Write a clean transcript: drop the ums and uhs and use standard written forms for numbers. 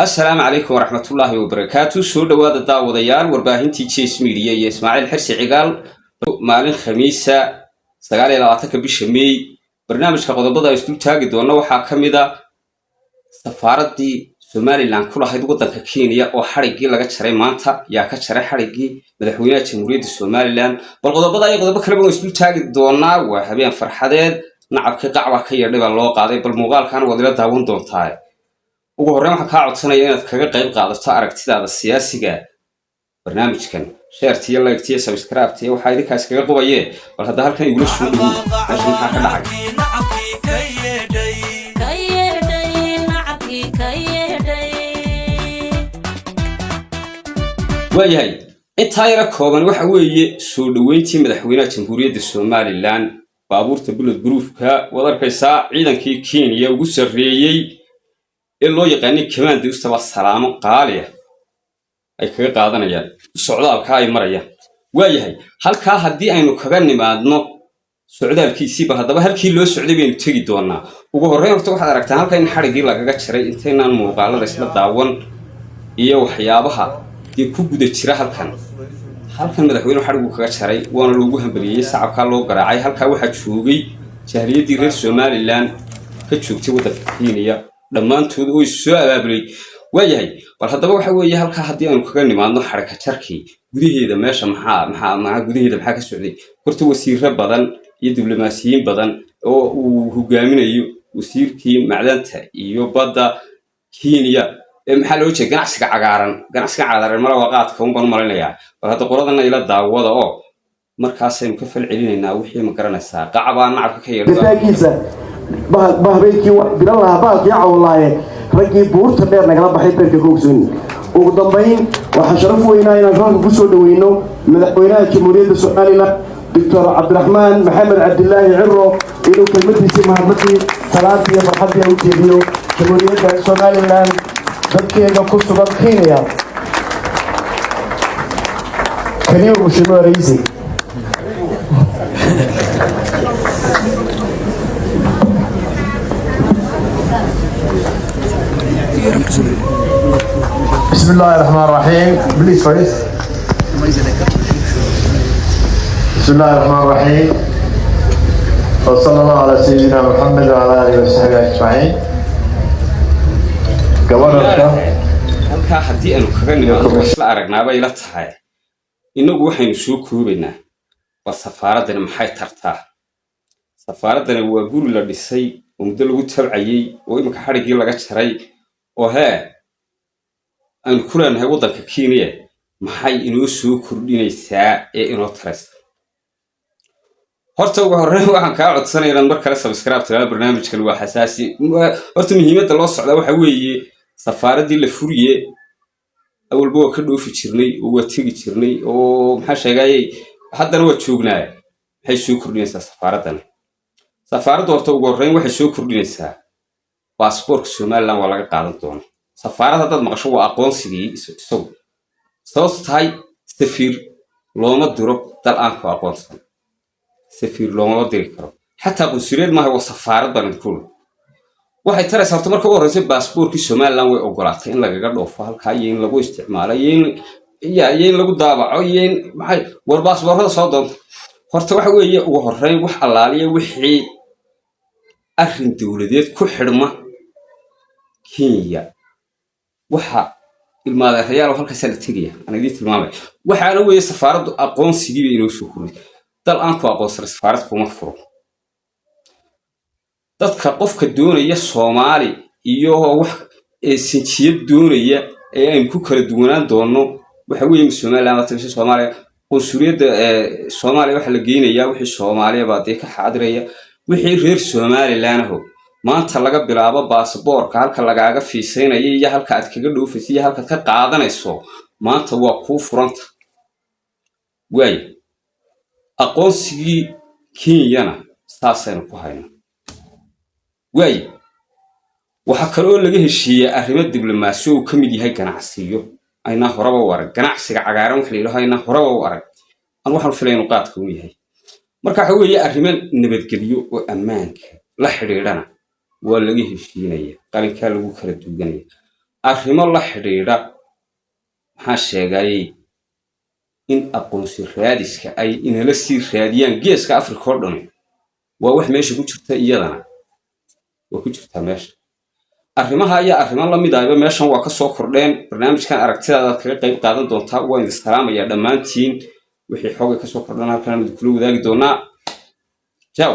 السلام عليكم ورحمة الله وبركاته. سو دواada daawadayaal warbaahintii Chase Media iyo Ismaaciil Xirsi Cigaal maalin Khamiisa 29 bisha May barnaamijka qodobada ay isku taagi doona waxa kamida safaaradii Somaliland ku lahayd wadanka Kenya oo xarigii laga jaray maanta yaa ka jaray xarigii madaxweynaha Jamhuuriyadda Somaliland bal qodobada ay qodobo kale oo isku taagi doona waa habeen farxadeed nacabka qacwa ka yeedhay loo qaaday bal muuqaalkan wadila daawan doontaa ugu horreyn waxa ka codsanaya inaad kaga qayb qaadato aragtidaada siyaasiga barnaamijkan share like subscribe waxa idinkaas kaga qubayee bal hadda halkan igula soo dhawo meesha maxaa ka dhacay waayahay intaa yara kooban waxa weeye soo dhaweyntii madaxweynaha Jamhuuriyadda Somaliland baabuurta bulletproof-ka wadarkaysa ciidankii Kenya ugu sareeyay loo yaqaan command ustaba salaamo qaaliya ay kaga qaadanayaan socdaalka ay marayaan waayahay halka hadii aynu kaga nimaadno socdaalkiisii ba hadaba halkii loo socday baynu tagi doonaa ugu horreyn horta waxaad aragtaa halka in xarigii lagaga jaray inteenan muuqaalada isla daawan iyo waxyaabaha ee ku guda jira halkan madaxweynuhu xarigu kaga jaray waana loogu hambaliyay shacabka loo garaacay halka waxa joogay jahliyadii reer Somaliland ka joogtay wadanka Kenya dhamaantood oo soo abaabulay waayahay bal hadaba waxa weeye halka hadii aanu kaga nimaadno xaraka jarkii gudaheeda meesha maxaa gudaheeda maxaa ka socday horta wasiirro badan iyo diblomaasiyiin badan oo uu hogaaminayo wasiirkii macdanta iyo badda Kenya maxaa loo jeedaa ganacsiga cagaaran mala waqaadka un baan malaynayaa bal hadda qoradana ila daawada oo markaas aynu ka falcelinaynaa wixii ma garanaysaa qacbaa nacabka ka yeelay bahbeekii bilaha baalkii cawlaaye raggii buurta dheer nagala baxay beerka koogsoon ugu dambeyn waxa sharaf weynaa inaan halka ku soo dhaweyno madaxweynaha Jamhuuriyadda Somaliland Dr. Cabdiraxmaan Maxamed Cabdilaahi Cirro inuu kelmadiisa mahadnaqii salaadii farxadii u jeediyo Jamhuuriyadda Somaliland dadkeeda ku sugan Kenya kaniyo mushimo raisi بسم الله الرحمن الرحيم بليز فايز بسم الله الرحمن الرحيم وصلى الله على سيدنا محمد وعلى اله وصحبه اجمعين halka hadii aanu kaga nimaadno isla aragnaaba ila tahay inagu waxaynu soo koobaynaa bal safaaraddan maxay tartaa safaaraddan waa guri la dhisay oo muddo lagu tabcayay oo imika xarigii laga jaray oo aan ku leenahay wadanka Kenya maxay inoo soo kordhinaysaa ee inoo taraysa horta ugu horreyn waxaan ka codsanayaa in mar kale subscribe tirada barnaamijkan waa xasaasi horta muhiimadda loo socda waxa weeye safaaradii la furiye awalba ka dhoofi jirnay oo waa tagi jirnay oo maxaa sheegay haddana waa joognaa maxay soo kordhinaysaa safaaradda horta ugu horreyn waxay soo kordhinaysaa baasaboorka Somaliland waa laga qaadan doonaa safaaradda dad maqasho waa aqoonsigii isagu sababtu tahay safiir looma diro dal aan ku aqoonsan safiir looma diri karo xataa qunsuliyad ma waa safaarad baan ku waxay taraysaa horta marka ugu horreysay baasaboorkii Somaliland way ogolaatay in lagaga dhoofo halka in lagu isticmaalo in lagu daabaco in maxay war baasaboorada soo doonto horta waxa weeye ugu horreyn wax allaaliya wixii arrin dawladeed ku xidhma Kenya waxa ilmaada reeyal halkaas la tagaya ana idin tilmaamay waxaana weeye safaaraddu aqoonsigii inuu soo kordhay dal aan ku aqoonsan safaarad kuma furo dadka qofka doonaya Soomaali iyo wax sinjiyad doonaya ee ay ku kala duwanaan doono waxa weeye Somaliland tabasho Soomaaliya qunsuliyadda Soomaaliya waxa la geenayaa wixii Soomaaliya baadii ka xaadiraya wixii reer Somaliland maanta laga bilaabo baasaboorka halka lagaaga fiisaynayay iyo halka aad kaga dhoofayso iyo halka ka qaadanayso maanta waa ku furanta way aqoonsigii Kenya saasaynu ku haynaa way waxa kale oo laga heshiiyay arrimo diblomaasi oo kamid yahay ganacsiyo ayna horaba warag ganacsiga cagaaran waxa leeyahay ayna horaba warag aan waxaan filayno qaadka uu yahay marka waxa weeye arrimo nabadgelyo oo ammaanka la xiriirana waa laga heshiinaya qalinka lagu kala duwanaya arrimo la xidhiidha maxaa sheegayay in aqoonsi raadiska ay inala sii raadiyaan geeska Afrika oo dhan waa wax meesha ku jirta iyadana waa ku jirta meesha arrimaha ayaa arrimo la mid ah meeshan waa ka soo kordheen barnaamijkan aragtidaada kaga qayb qaadan doontaa waa in salaamaya dhammaantiin wixii xoog ka soo kordhana halkan aan kula wadaagi doonaa ciao